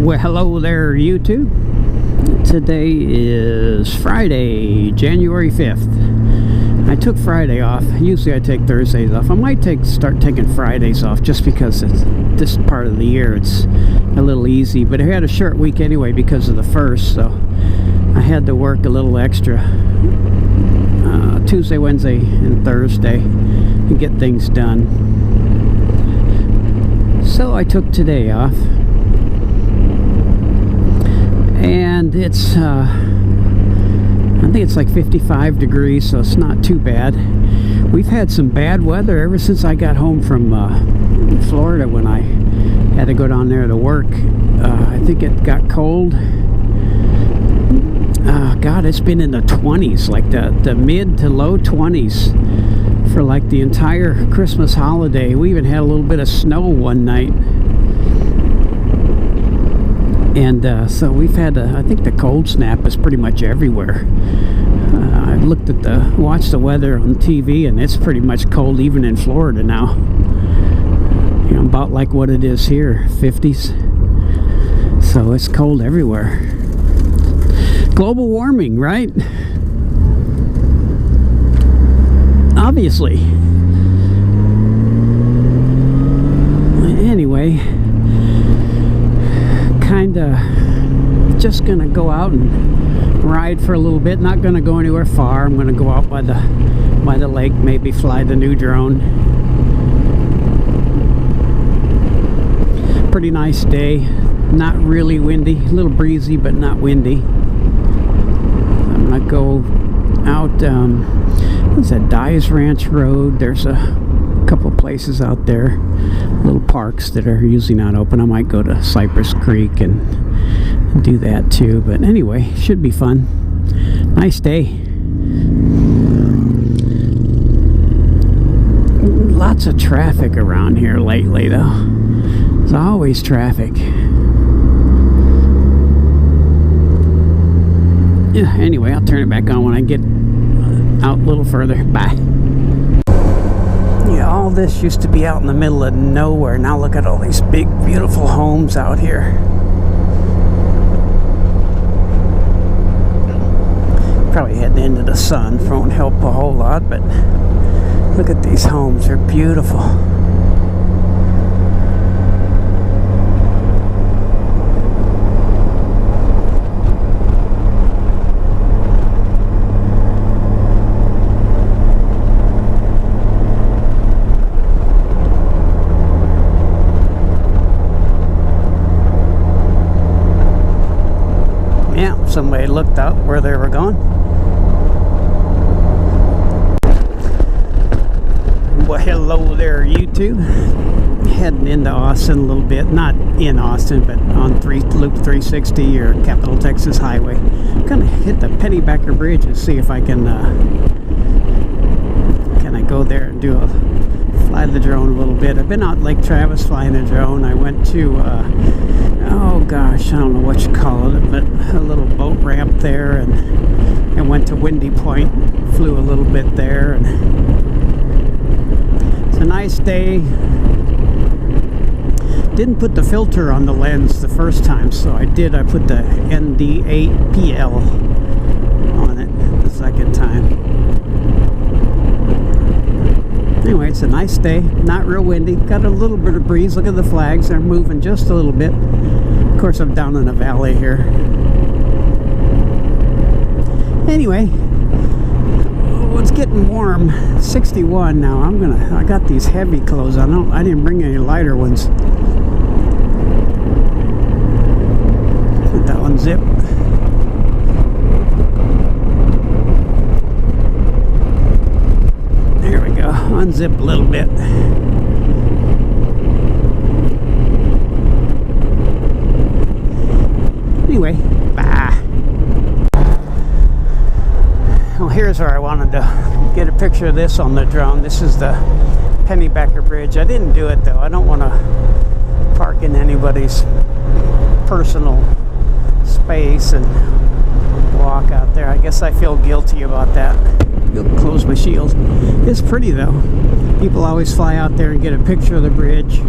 Well, hello there, YouTube. Today is Friday, January 5th. I took Friday off. Usually I take Thursdays off. I might start taking Fridays off just because it's this part of the year. It's a little easy, but I had a short week anyway because of the 1st, so I had to work a little extra Tuesday, Wednesday, and Thursday and get things done. So I took today off. And it's I think it's like 55 degrees, so it's not too bad. We've had some bad weather ever since I got home from Florida when I had to go down there to work. I think it got cold. God, it's been in the 20s, like the mid to low 20s for like the entire Christmas holiday. We even had a little bit of snow one night. And so we've had, I think the cold snap is pretty much everywhere. I watched the weather on TV, and it's pretty much cold even in Florida now. You know, about like what it is here, 50s. So it's cold everywhere. Global warming, right? Obviously. Anyway, just gonna go out and ride for a little bit. Not gonna go anywhere far. I'm gonna go out by the lake, maybe fly the new drone. Pretty nice day. Not really windy, a little breezy, but not windy. I'm gonna go out what's that, Dyes Ranch Road. There's a couple places out there, little parks that are usually not open. I might go to Cypress Creek and do that too, but anyway, should be fun. Nice day. Lots of traffic around here lately though. There's always traffic. Yeah, anyway, I'll turn it back on when I get out a little further. Bye. Yeah, all this used to be out in the middle of nowhere. Now look at all these big, beautiful homes out here. Probably heading into the sun won't help a whole lot, but look at these homes. They're beautiful. Yeah, somebody looked out where they were going. Well, hello there, YouTube. Heading into Austin a little bit. Not in Austin, but on Loop 360 or Capitol Texas Highway. I'm gonna hit the Pennybacker Bridge and see if I can I go there and fly the drone a little bit. I've been out Lake Travis flying a drone. I went to oh gosh, I don't know what you call it, but a little boat ramp there, and went to Windy Point, flew a little bit there, and it's a nice day. Didn't put the filter on the lens the first time, so I put the ND8PL on it the second time. Anyway, it's a nice day, not real windy, got a little bit of breeze. Look at the flags, they're moving just a little bit. Of course, I'm down in a valley here. Anyway, it's getting warm, 61 now. I got these heavy clothes. I didn't bring any lighter ones. Let that one zip. There we go. Unzip a little bit. Anyway, bye. Well, here's where I wanted to get a picture of this on the drone. This is the Pennybacker Bridge. I didn't do it though. I don't want to park in anybody's personal space and walk out there. I guess I feel guilty about that. You'll close my shield. It's pretty though. People always fly out there and get a picture of the bridge.